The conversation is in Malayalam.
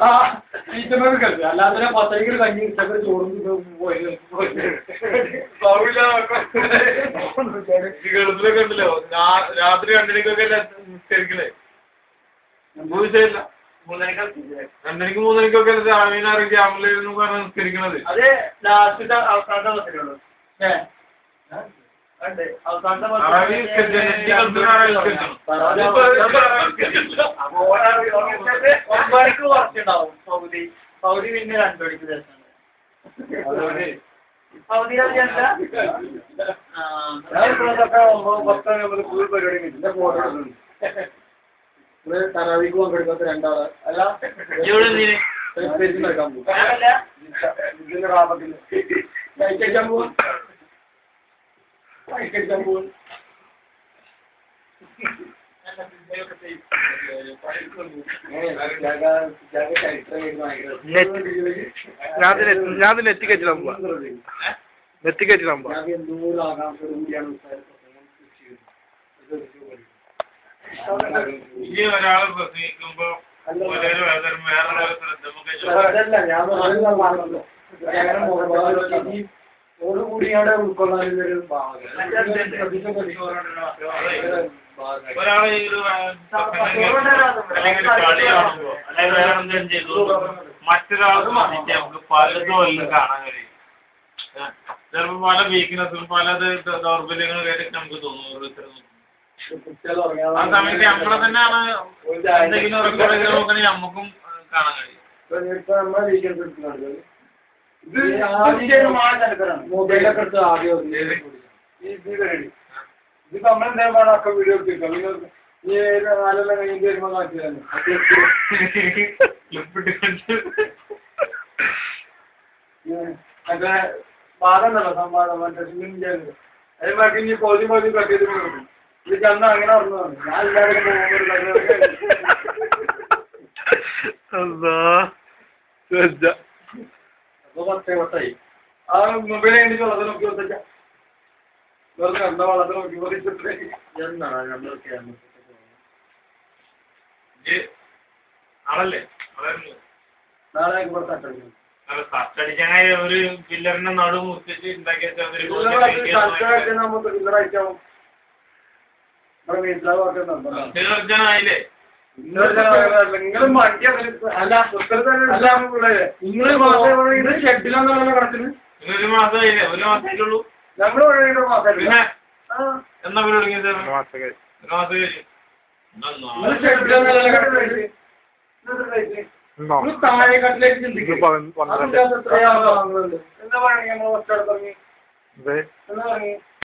ആ ടീച്ചർമാർ കളിച്ചു അല്ലാതെ പത്തരയ്ക്ക് കഞ്ഞി ചോറും ഗൾഫിലൊക്കെ ഉണ്ടല്ലോ രാത്രി 2 മണിക്കൊക്കെ നിസ്കരിക്കണേ വിഷയമില്ല 2 മണിക്ക് 3 മണിക്കൊക്കെ ആമീനാറ് ക്യാമറയിലെന്ന് പറഞ്ഞ് നിസ്കരിക്കണത് അതെ ലാസ്റ്റ് അവസാനത്തെ കുറച്ചുണ്ടാവും സൗദി പിന്നെ 2 മണിക്ക് ദിവസം തറാവിക്ക് പങ്കെടുക്കാത്ത 2 ആള് അല്ല നടക്കാൻ പോകും കഴിക്കാൻ പോവാ ഞാൻ നെറ്റിക്കറ്റിടാൻ പോവാ നെറ്റിക്കറ്റിടാൻ പോവാ ഒരാള് പ്രസംഗിക്കുമ്പോ കൂടി അവിടെ ഉൾക്കൊള്ളാനൊരു ഒരാളെ മറ്റൊരാൾക്ക് നമുക്ക് പലതും എല്ലാം കാണാൻ കഴിയും ചിലപ്പോൾ പല വീക്ക്നെസ്സും പല ദൗർബല്യങ്ങളും കേട്ടിട്ട് നമുക്ക് തോന്നുന്നു ആ സമയത്ത് നമ്മളെ തന്നെയാണ് എന്തെങ്കിലും റെക്കോർഡ് ചെയ്ത് നോക്കണമെങ്കിൽ നമുക്കും കാണാൻ കഴിയും മൊബൈലൊക്കെ എടുത്ത് ആദ്യം ഇത് നമ്മളെന്തായാലും ഒക്കെ വീഡിയോ എടുത്തിരിക്കാം ഈ 4 കഴിഞ്ഞ് വരുമ്പോൾ കാണിച്ചു തന്നെ മറ്റേ പാഠം ഉണ്ടല്ലോ സംവാദം മറ്റേ അതേ ബാക്കി ഇനി പോലും കട്ട് ചെയ്ത് കൊടുക്കും ഇത് ചെന്ന് അങ്ങനെ പറഞ്ഞു ഞാൻ എല്ലാവരും അപ്പൊ 10 ആ മൊബൈൽ കഴിഞ്ഞിട്ട് വെള്ളത്തിൽ നോക്കി കൊടുത്തേക്കാം വെറുതെ കണ്ട വെള്ളത്തിൽ നോക്കി ആളല്ലേ നാളെ പുറത്താക്കി തട്ടടിക്കാനായി ഒരു പില്ലറിന്റെ നടു മുറിച്ചിട്ട് ഉണ്ടാക്കിയ ആയില്ലേ ഷെഡിലാണല്ലോ കിടക്കുന്നത് 1 മാസമായില്ലേ 1 മാസത്തിലുള്ളൂ നമ്മള് പിന്നെ എന്നാ തുടങ്ങിയത് 1 മാസം കഴിഞ്ഞു താഴെക്കാട്ടിലേക്ക് ചിന്തിക്കും എന്താ പറയുക നമ്മൾ ഒറ്റ തുടങ്ങി എന്താ പറഞ്ഞു